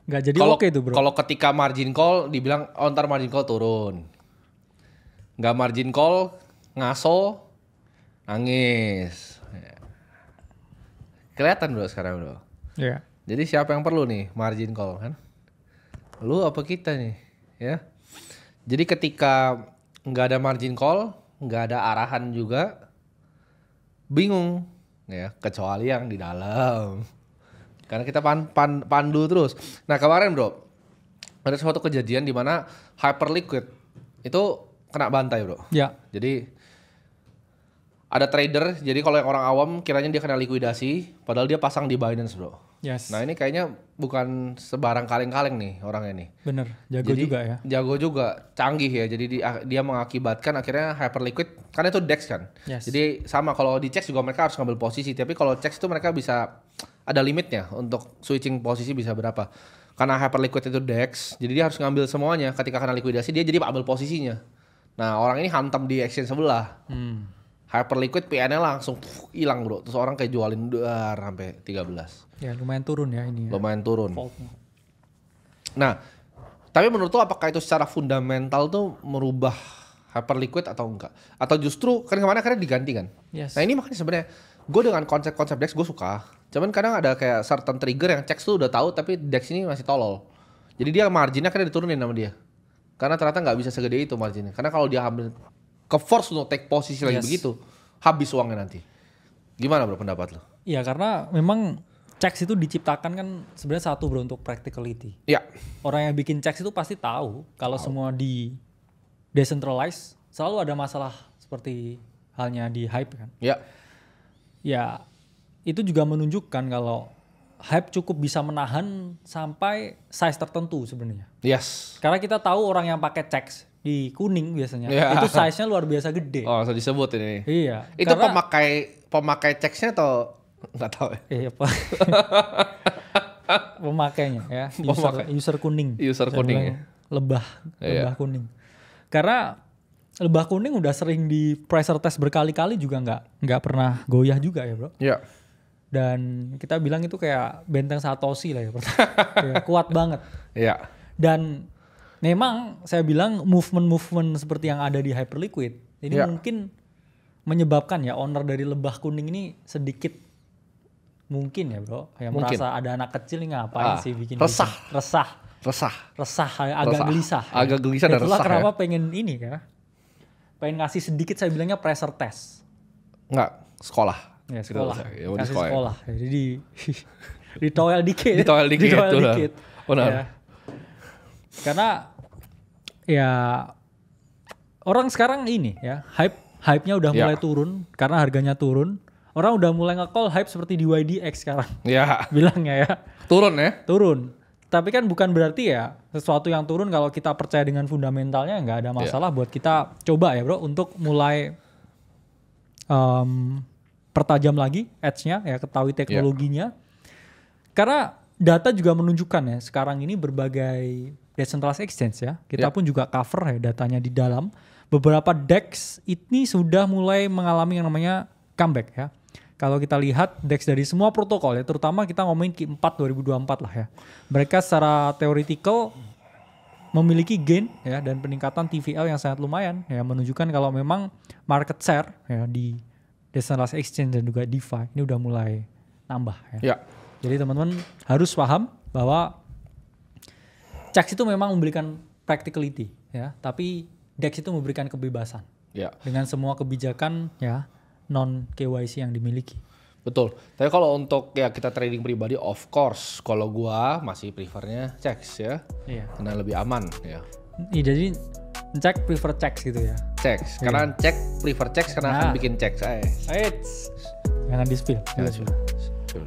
nggak jadi oke tuh bro. Kalau ketika margin call dibilang ntar margin call turun, nggak margin call ngaso nangis, kelihatan bro sekarang bro. Iya. Jadi siapa yang perlu nih margin call kan? Lu apa kita nih ya? Jadi ketika nggak ada margin call, nggak ada arahan juga, bingung ya, kecuali yang di dalam. Karena kita pandu terus. Nah kemarin bro, ada suatu kejadian di mana Hyperliquid itu kena bantai bro. Ya. Jadi ada trader, jadi kalau yang orang awam kiranya dia kena likuidasi, padahal dia pasang di Binance bro. Yes. Nah ini kayaknya bukan sebarang kaleng-kaleng nih orangnya nih. Bener, jago Jadi, juga ya. Jago juga, canggih ya. Jadi dia mengakibatkan akhirnya Hyperliquid, kan itu DEX kan. Yes. Jadi sama kalau di CEX juga mereka harus ngambil posisi. Tapi kalau CEX itu mereka bisa ada limitnya untuk switching posisi bisa berapa. Karena Hyperliquid itu DEX, jadi dia harus ngambil semuanya. Ketika kena likuidasi dia jadi ambil posisinya. Nah orang ini hantam di exchange sebelah. Hyperliquid PN-nya langsung hilang bro. Terus orang kayak jualin sampai 13. Ya lumayan turun ya ini ya. Lumayan turun. Faultnya. Nah, tapi menurut lo apakah itu secara fundamental tuh merubah Hyperliquid atau enggak? Atau justru kan kemarin akhirnya diganti kan? Yes. Nah ini makanya sebenarnya gue dengan konsep-konsep DEX gue suka. Cuman kadang ada kayak certain trigger yang CEX tuh udah tahu tapi DEX ini masih tolol. Jadi dia marginnya akhirnya diturunin sama dia. Karena ternyata nggak bisa segede itu marginnya. Karena kalau dia ambil ke force untuk take posisi lagi begitu, habis uangnya nanti. Gimana bro pendapat lo? Iya karena memang CEX itu diciptakan kan sebenarnya satu bro untuk practicality. Iya. Orang yang bikin CEX itu pasti tahu kalau semua di decentralized selalu ada masalah seperti halnya di Hype kan. Iya. Ya itu juga menunjukkan kalau Hype cukup bisa menahan sampai size tertentu sebenarnya. Yes. Karena kita tahu orang yang pakai CEX di kuning biasanya Yeah. itu size-nya luar biasa gede. Oh, so disebut ini. Iya. Itu karena, pemakai CEX-nya atau nggak tahu ya? Iya, pemakainya ya, user kuning. User Saya kuning bilang ya. Lebah Iya. kuning. Karena lebah kuning udah sering di pressure test berkali-kali juga nggak pernah goyah juga ya bro. Iya. Dan kita bilang itu kayak benteng Satoshi lah ya, ya kuat banget. Iya. Dan memang saya bilang movement seperti yang ada di Hyperliquid ini mungkin menyebabkan ya owner dari lebah kuning ini sedikit mungkin ya bro, yang merasa ada anak kecil nih ngapain sih bikin resah, agak gelisah. Agak gelisah dan itulah resah. Kenapa Ya? pengen ini ya, pengen ngasih sedikit saya bilangnya pressure test. Enggak, sekolah. Ya sekolah, Ya, kasih sekolah. sekolah. Jadi di toel dikit. Ditoel dikit. Benar. Ya. Karena ya orang sekarang ini ya hype-nya udah mulai turun karena harganya turun. Orang udah mulai nge-call hype seperti di YDX sekarang. Ya. Bilangnya ya. Turun ya? Turun. Tapi kan bukan berarti ya sesuatu yang turun kalau kita percaya dengan fundamentalnya nggak ada masalah buat kita coba ya bro untuk mulai pertajam lagi edge-nya ya, ketahui teknologinya. Karena data juga menunjukkan ya sekarang ini berbagai decentralized exchange ya. Kita pun juga cover ya datanya di dalam. Beberapa DEX ini sudah mulai mengalami yang namanya comeback ya. Kalau kita lihat DEX dari semua protokol ya, terutama kita ngomongin Q4 2024 lah ya. Mereka secara theoretical memiliki gain ya dan peningkatan TVL yang sangat lumayan ya, menunjukkan kalau memang market share ya di decentralized exchange dan juga DeFi ini udah mulai nambah ya. Ya. Jadi teman-teman harus paham bahwa CEX itu memang memberikan practicality ya, tapi DEX itu memberikan kebebasan. Ya. Dengan semua kebijakan ya non KYC yang dimiliki. Betul. Tapi kalau untuk ya kita trading pribadi, of course, kalau gua masih prefernya CEX ya. Iya. Karena lebih aman ya. Iya, jadi cek prefer CEX gitu ya. CEX. Karena prefer CEX karena akan bikin CEX. Jangan di spill. Jangan di spill.